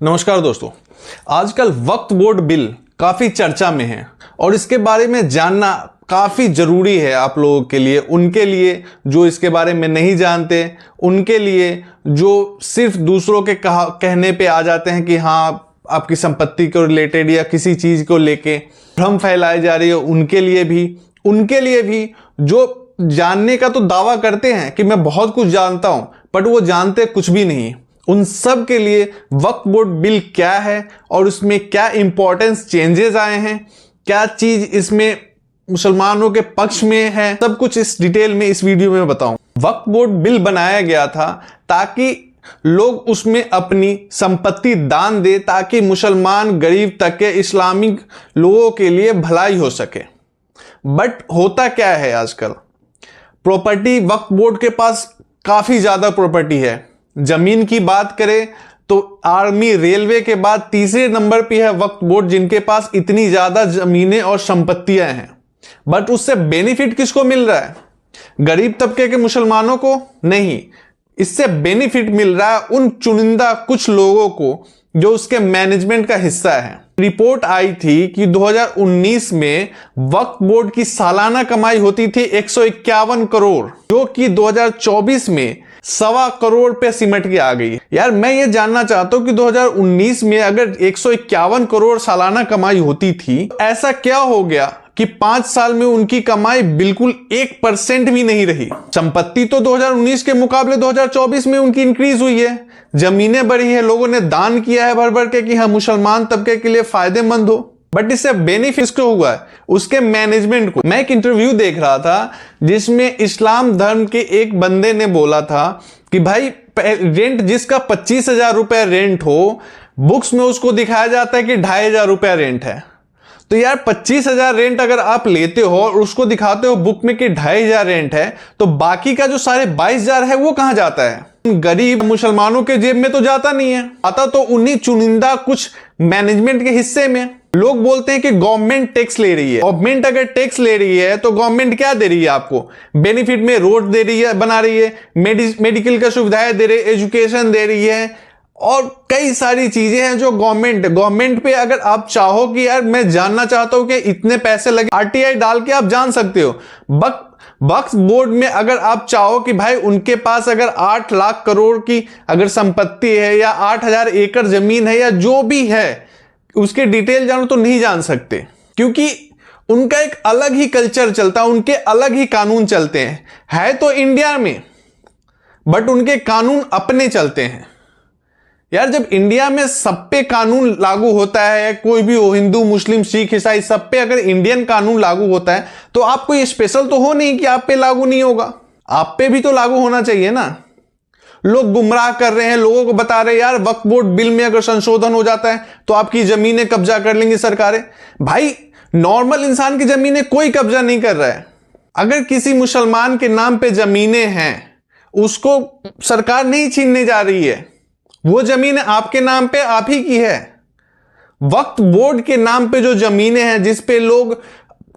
नमस्कार दोस्तों, आजकल वक्फ बोर्ड बिल काफ़ी चर्चा में है और इसके बारे में जानना काफ़ी ज़रूरी है आप लोगों के लिए, उनके लिए जो इसके बारे में नहीं जानते, उनके लिए जो सिर्फ दूसरों के कहने पे आ जाते हैं कि हाँ आपकी संपत्ति को रिलेटेड या किसी चीज़ को लेके भ्रम फैलाई जा रही है, उनके लिए भी जो जानने का तो दावा करते हैं कि मैं बहुत कुछ जानता हूँ, बट वो जानते कुछ भी नहीं। उन सब के लिए वक्फ बोर्ड बिल क्या है और उसमें क्या इंपॉर्टेंस चेंजेस आए हैं, क्या चीज इसमें मुसलमानों के पक्ष में है, सब कुछ इस डिटेल में इस वीडियो में बताऊं। वक्फ बोर्ड बिल बनाया गया था ताकि लोग उसमें अपनी संपत्ति दान दे, ताकि मुसलमान, गरीब तक के इस्लामिक लोगों के लिए भलाई हो सके। बट होता क्या है आजकल, प्रॉपर्टी वक्फ बोर्ड के पास काफी ज्यादा प्रॉपर्टी है। जमीन की बात करें तो आर्मी, रेलवे के बाद तीसरे नंबर पे है वक्फ बोर्ड, जिनके पास इतनी ज्यादा जमीनें और संपत्तियां हैं। बट उससे बेनिफिट किसको मिल रहा है? गरीब तबके के मुसलमानों को नहीं, इससे बेनिफिट मिल रहा है उन चुनिंदा कुछ लोगों को जो उसके मैनेजमेंट का हिस्सा है। रिपोर्ट आई थी कि 2019 में वक्फ बोर्ड की सालाना कमाई होती थी 151 करोड़, जो कि 2024 में 1.25 करोड़ पे सिमट के आ गई। यार मैं ये जानना चाहता हूं कि 2019 में अगर 151 करोड़ सालाना कमाई होती थी, ऐसा क्या हो गया कि 5 साल में उनकी कमाई बिल्कुल 1% भी नहीं रही। संपत्ति तो 2019 के मुकाबले 2024 में उनकी इंक्रीज हुई है, जमीनें बढ़ी है, लोगों ने दान किया है भर भर के कि हाँ मुसलमान तबके के लिए फायदेमंद हो। बट इससे बेनिफिट किसको हुआ है? उसके मैनेजमेंट को। मैं एक इंटरव्यू देख रहा था जिसमें इस्लाम धर्म के एक बंदे ने बोला था कि भाई रेंट जिसका 25,000 रुपए रेंट हो, बुक्स में उसको दिखाया जाता है कि 2,500 रुपए रेंट है। तो यार 25,000 रेंट अगर आप लेते हो और उसको दिखाते हो बुक में कि 2,500 रेंट है, तो बाकी का जो साढ़े 22,000 है वो कहां जाता है? गरीब मुसलमानों के जेब में तो जाता नहीं है, आता तो उन्हीं चुनिंदा कुछ मैनेजमेंट के हिस्से में। लोग बोलते हैं कि गवर्नमेंट टैक्स ले रही है। गवर्नमेंट अगर टैक्स ले रही है तो गवर्नमेंट क्या दे रही है आपको? बेनिफिट में रोड दे रही है, बना रही है, मेडिकल का सुविधाएं दे रही है, एजुकेशन दे रही है और कई सारी चीजें हैं जो गवर्नमेंट पे अगर आप चाहो कि यार मैं जानना चाहता हूं कि इतने पैसे लगे, आरटीआई डाल के आप जान सकते हो। वक्फ बोर्ड में अगर आप चाहो कि भाई उनके पास अगर 8 लाख करोड़ की अगर संपत्ति है या 8,000 एकड़ जमीन है या जो भी है, उसके डिटेल जानो तो नहीं जान सकते, क्योंकि उनका एक अलग ही कल्चर चलता है, उनके अलग ही कानून चलते हैं। है तो इंडिया में, बट उनके कानून अपने चलते हैं। यार जब इंडिया में सब पे कानून लागू होता है, कोई भी हो, हिंदू, मुस्लिम, सिख, ईसाई, सब पे अगर इंडियन कानून लागू होता है, तो आपको ये स्पेशल तो हो नहीं कि आप पे लागू नहीं होगा, आप पे भी तो लागू होना चाहिए ना। लोग गुमराह कर रहे हैं, लोगों को बता रहे हैं यार वक्फ बोर्ड बिल में अगर संशोधन हो जाता है तो आपकी जमीनें कब्जा कर लेंगी सरकारें। भाई नॉर्मल इंसान की जमीनें कोई कब्जा नहीं कर रहा है। अगर किसी मुसलमान के नाम पे जमीनें हैं, उसको सरकार नहीं छीनने जा रही है, वो जमीन आपके नाम पे आप ही की है। वक्फ बोर्ड के नाम पे जो जमीनें हैं जिस पे लोग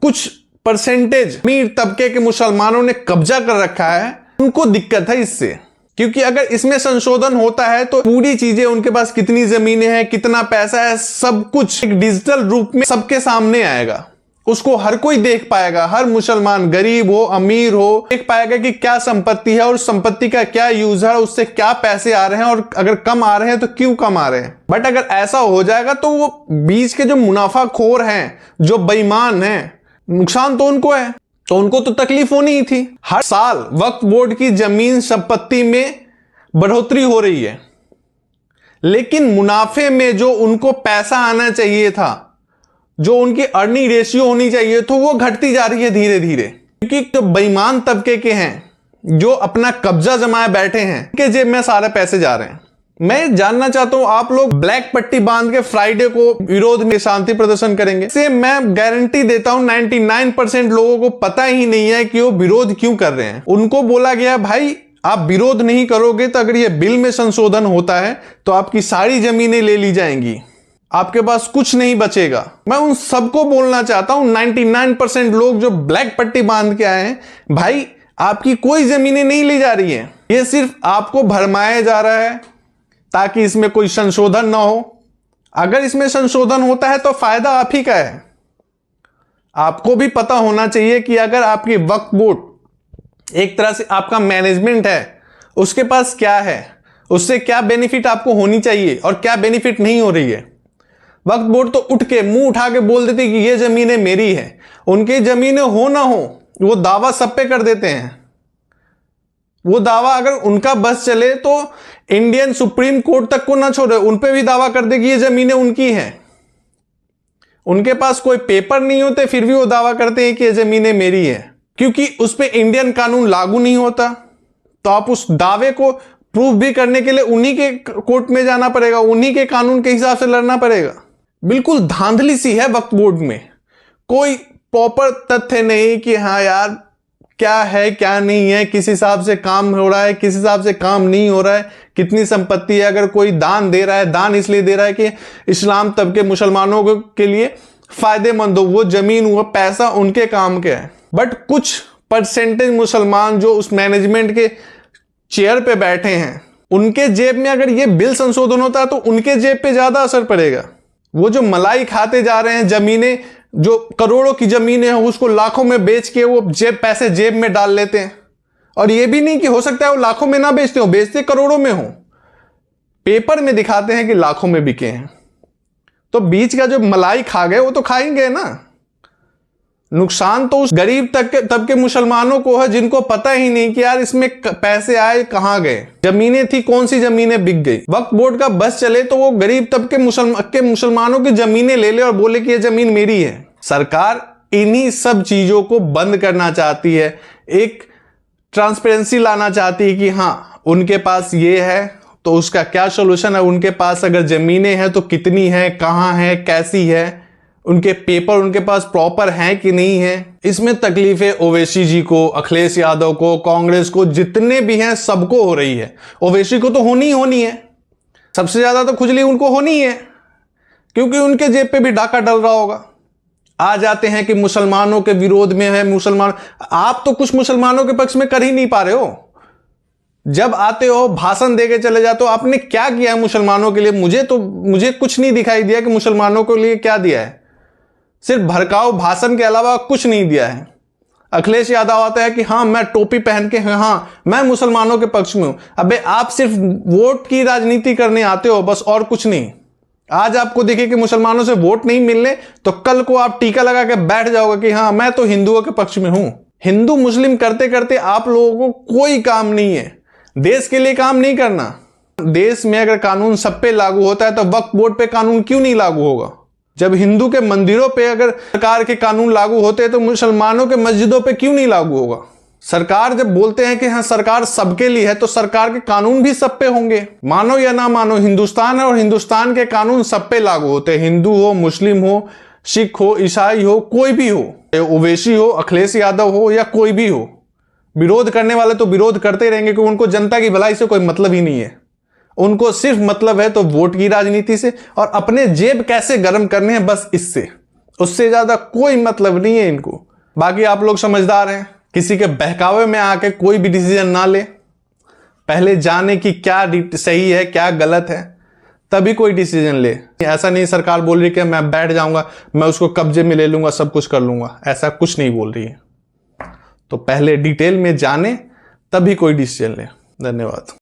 कुछ परसेंटेज अमीर तबके के मुसलमानों ने कब्जा कर रखा है, उनको दिक्कत है इससे। क्योंकि अगर इसमें संशोधन होता है तो पूरी चीजें, उनके पास कितनी जमीनें हैं, कितना पैसा है, सब कुछ एक डिजिटल रूप में सबके सामने आएगा। उसको हर कोई देख पाएगा, हर मुसलमान, गरीब हो, अमीर हो, देख पाएगा कि क्या संपत्ति है और संपत्ति का क्या यूज है, उससे क्या पैसे आ रहे हैं और अगर कम आ रहे हैं तो क्यों कम आ रहे हैं। बट अगर ऐसा हो जाएगा तो वो बीच के जो मुनाफाखोर हैं, जो बेईमान हैं, नुकसान तो उनको है, तो उनको तो तकलीफ होनी ही थी। हर साल वक्फ बोर्ड की जमीन संपत्ति में बढ़ोतरी हो रही है, लेकिन मुनाफे में जो उनको पैसा आना चाहिए था, जो उनकी अर्निंग रेशियो होनी चाहिए, तो वो घटती जा रही है धीरे धीरे। क्योंकि जो बेईमान तबके के हैं, जो अपना कब्जा जमाए बैठे हैं, उनके जेब में सारे पैसे जा रहे हैं। मैं जानना चाहता हूं आप लोग ब्लैक पट्टी बांध के फ्राइडे को विरोध में शांति प्रदर्शन करेंगे? से मैं गारंटी देता हूं 99% लोगों को पता ही नहीं है कि वो विरोध क्यों कर रहे हैं। उनको बोला गया भाई आप विरोध नहीं करोगे तो अगर ये बिल में संशोधन होता है तो आपकी सारी जमीनें ले ली जाएंगी, आपके पास कुछ नहीं बचेगा। मैं उन सबको बोलना चाहता हूं 99% लोग जो ब्लैक पट्टी बांध के आए हैं, भाई आपकी कोई जमीनें नहीं ली जा रही है, ये सिर्फ आपको भरमाया जा रहा है ताकि इसमें कोई संशोधन ना हो। अगर इसमें संशोधन होता है तो फायदा आप ही का है। आपको भी पता होना चाहिए कि अगर आपकी वक्फ बोर्ड एक तरह से आपका मैनेजमेंट है, उसके पास क्या है, उससे क्या बेनिफिट आपको होनी चाहिए और क्या बेनिफिट नहीं हो रही है। वक्फ बोर्ड तो उठ के मुंह उठा के बोल देती कि ये जमीनें मेरी है। उनकी जमीनें हो ना हो, वो दावा सब पे कर देते हैं। वो दावा अगर उनका बस चले तो इंडियन सुप्रीम कोर्ट तक को ना छोड़े, उन पे भी दावा कर दे कि ये जमीनें उनकी हैं। उनके पास कोई पेपर नहीं होते, फिर भी वो दावा करते हैं कि ये जमीनें मेरी है, क्योंकि उस पे इंडियन कानून लागू नहीं होता। तो आप उस दावे को प्रूव भी करने के लिए उन्हीं के कोर्ट में जाना पड़ेगा, उन्हीं के कानून के हिसाब से लड़ना पड़ेगा। बिल्कुल धांधली सी है वक्फ बोर्ड में, कोई प्रॉपर तथ्य नहीं कि हाँ यार क्या है क्या नहीं है, किस हिसाब से काम हो रहा है, किस हिसाब से काम नहीं हो रहा है, कितनी संपत्ति है। अगर कोई दान दे रहा है, दान इसलिए दे रहा है कि इस्लाम तब के मुसलमानों के लिए फायदेमंद हो, वो जमीन वो पैसा उनके काम के है। बट कुछ परसेंटेज मुसलमान जो उस मैनेजमेंट के चेयर पे बैठे हैं, उनके जेब में अगर ये बिल संशोधन होता है तो उनके जेब पे ज्यादा असर पड़ेगा। वो जो मलाई खाते जा रहे हैं, जमीनें जो करोड़ों की जमीनें हैं उसको लाखों में बेच के वो पैसे जेब में डाल लेते हैं। और ये भी नहीं कि हो सकता है वो लाखों में ना बेचते हो, बेचते करोड़ों में हो, पेपर में दिखाते हैं कि लाखों में बिके हैं। तो बीच का जो मलाई खा गए वो तो खाएंगे ना। नुकसान तो उस गरीब तब के मुसलमानों को है जिनको पता ही नहीं कि यार इसमें पैसे आए कहां गए, जमीनें थी कौन सी जमीनें बिक गई। वक्फ बोर्ड का बस चले तो वो गरीब तब के मुसलमानों की जमीनें ले ले और बोले कि ये जमीन मेरी है। सरकार इन्हीं सब चीजों को बंद करना चाहती है, एक ट्रांसपेरेंसी लाना चाहती है कि हाँ उनके पास ये है तो उसका क्या सोल्यूशन है, उनके पास अगर जमीनें हैं तो कितनी है, कहां है, कैसी है, उनके पेपर उनके पास प्रॉपर हैं कि नहीं है। इसमें तकलीफें ओवैसी जी को, अखिलेश यादव को, कांग्रेस को, जितने भी हैं सबको हो रही है। ओवैसी को तो होनी है, सबसे ज्यादा तो खुजली उनको होनी है, क्योंकि उनके जेब पे भी डाका डल रहा होगा। आ जाते हैं कि मुसलमानों के विरोध में है, मुसलमान, आप तो कुछ मुसलमानों के पक्ष में कर ही नहीं पा रहे हो। जब आते हो भाषण देके चले जाते हो, आपने क्या किया है मुसलमानों के लिए? मुझे कुछ नहीं दिखाई दिया कि मुसलमानों के लिए क्या दिया है। सिर्फ भड़काऊ भाषण के अलावा कुछ नहीं दिया है। अखिलेश यादव आता है कि हाँ मैं टोपी पहन के, हाँ मैं मुसलमानों के पक्ष में हूं। अबे आप सिर्फ वोट की राजनीति करने आते हो, बस, और कुछ नहीं। आज आपको दिखे कि मुसलमानों से वोट नहीं मिलने तो कल को आप टीका लगा के बैठ जाओगे कि हाँ मैं तो हिंदुओं के पक्ष में हूं। हिंदू मुस्लिम करते करते आप लोगों को कोई काम नहीं है, देश के लिए काम नहीं करना। देश में अगर कानून सब पे लागू होता है तो वक्फ बोर्ड पे कानून क्यों नहीं लागू होगा? जब हिंदू के मंदिरों पे अगर सरकार के कानून लागू होते हैं तो मुसलमानों के मस्जिदों पे क्यों नहीं लागू होगा? सरकार जब बोलते हैं कि हाँ सरकार सबके लिए है तो सरकार के कानून भी सब पे होंगे। मानो या ना मानो, हिंदुस्तान है और हिंदुस्तान के कानून सब पे लागू होते हैं। हिंदू हो, मुस्लिम हो, सिख हो, ईसाई हो, कोई भी हो, ओवैसी हो, अखिलेश यादव हो या कोई भी हो, विरोध करने वाले तो विरोध करते रहेंगे क्योंकि उनको जनता की भलाई से कोई मतलब ही नहीं है। उनको सिर्फ मतलब है तो वोट की राजनीति से और अपने जेब कैसे गर्म करने हैं, बस इससे, उससे ज्यादा कोई मतलब नहीं है इनको। बाकी आप लोग समझदार हैं, किसी के बहकावे में आके कोई भी डिसीजन ना ले, पहले जाने की क्या सही है क्या गलत है तभी कोई डिसीजन ले। ऐसा नहीं सरकार बोल रही कि मैं बैठ जाऊंगा, मैं उसको कब्जे में ले लूंगा, सब कुछ कर लूंगा, ऐसा कुछ नहीं बोल रही है। तो पहले डिटेल में जाने तभी कोई डिसीजन ले। धन्यवाद।